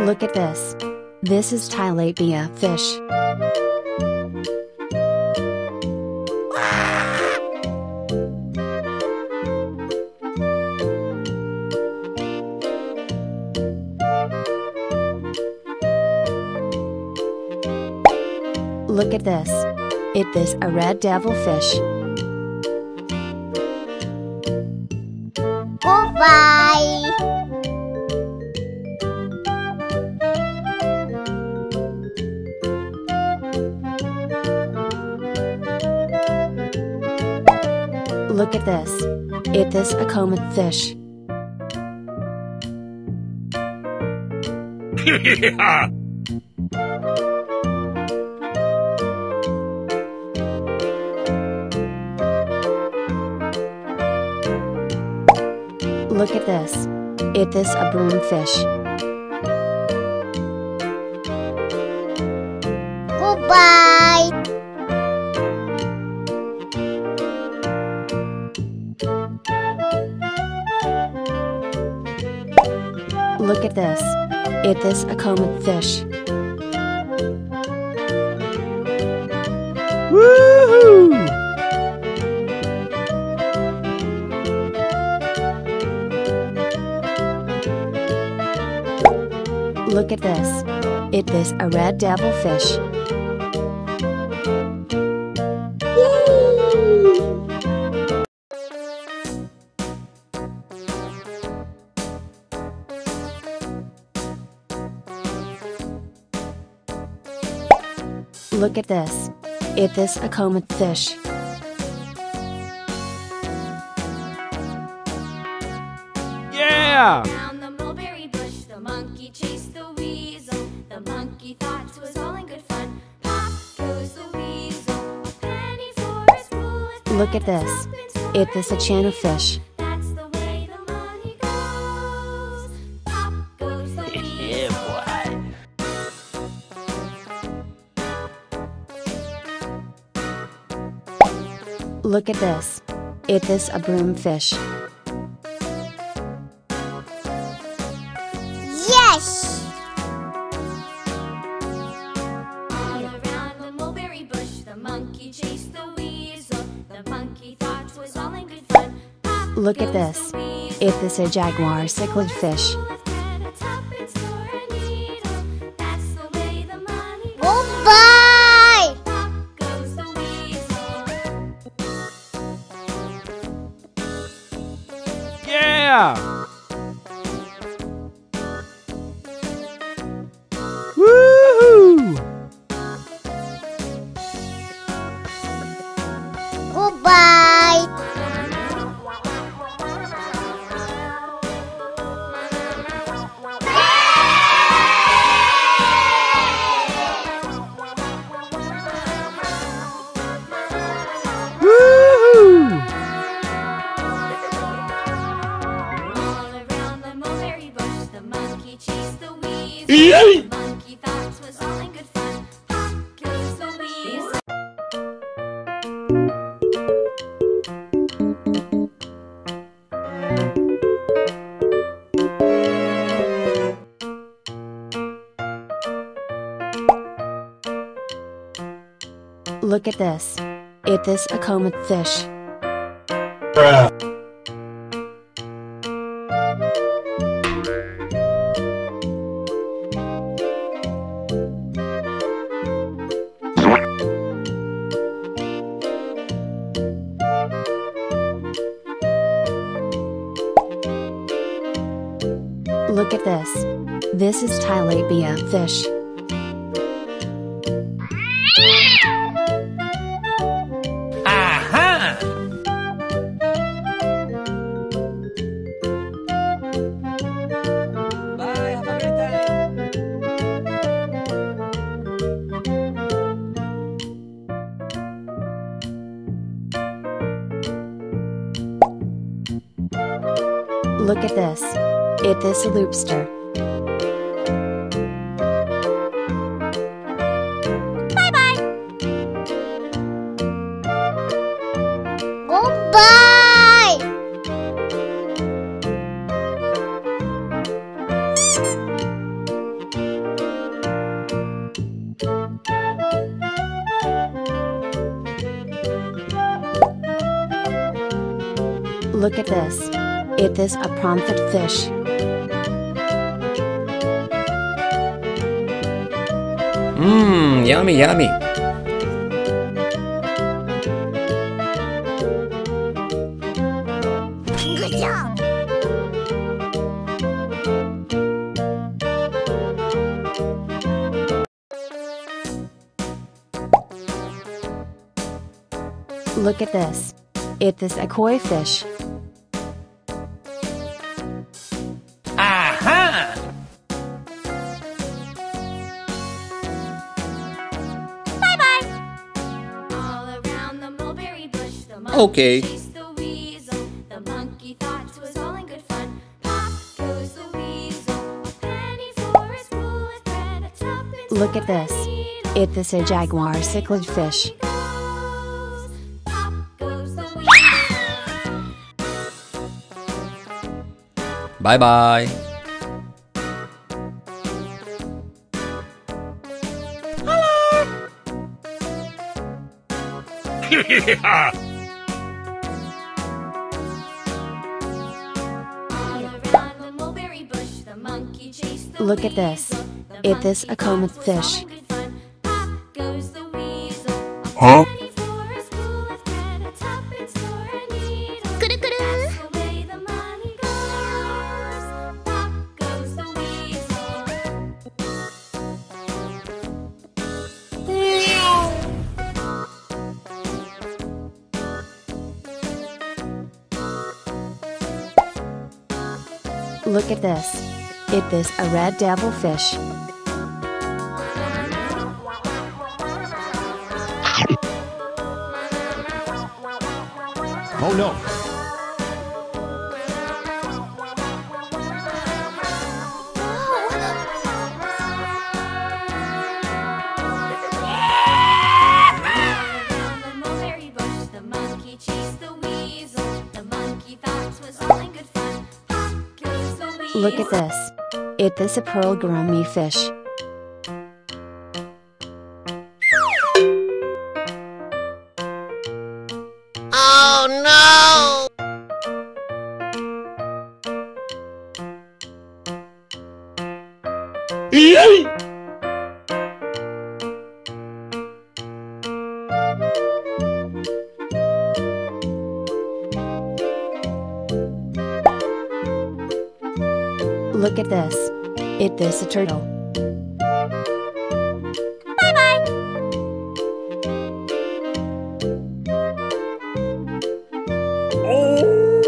Look at this. This is tilapia fish. Look at this. It is a red devil fish. Goodbye. Look at this. It is a comet fish. Look at this. It is a broom fish. Goodbye. Look at this. It is a comet fish. Woohoo! Look at this. It is a red devil fish. Look at this. It is a comet fish. Yeah! Down the mulberry bush, the monkey chased the weasel. The monkey thought 'twas all in good fun. Pop goes the weasel, a penny for his bullet. Look at this. It is a channel fish. That's the way the money goes. Pop goes the weasel. Look at this. It is a broom fish. Yes. All around the mulberry bush, the monkey chased the weasel. The monkey thought 'twas all in good fun. Pop Look at goes this. the weasel. It is a jaguar cichlid fish. That's the way the money goes. Goodbye. Pop goes the weasel. Yeah! Woohoo! Goodbye. Woohoo! All around the mulberry bush, the monkey chased the weasel. The monkey thought 'twas all in good fun. Pop goes the weasel. Look at this. It is a comet fish. Look at this. This is tilapia fish. Aha! Bye, have a great time. Look at this. It is a lobster. Goodbye. Look at this. It is a prawnfit fish. Mmm, yummy, yummy. Good job. Look at this. It is a koi fish. Aha! All around the mulberry bush, the Okay. monkey chased the weasel. The monkey thought 'twas all in good fun. Pop goes the weasel, a penny for his wool with bread, a tuppence Look for at this. a needle. It is a jaguar cichlid fish. Pop goes the weasel. Bye bye. All around the mulberry bush, the monkey chased the Look at this. weasel. It The is a monkey comet thought 'twas all fish. in good fun. Pop goes the weasel. A Huh? penny for a spool of bread, a tuppence for a needle. Kuru-kuru. That's the way the money goes. Pop goes the weasel. Look at this. It is a red devil fish. Oh no! Around the mulberry bush, the monkey chased the weasel. The monkey thought 'twas all in good fun. Pop goes the weasel. Look at this. It is a pearl gourami fish. Oh no! Look at this. It is a turtle. Oh!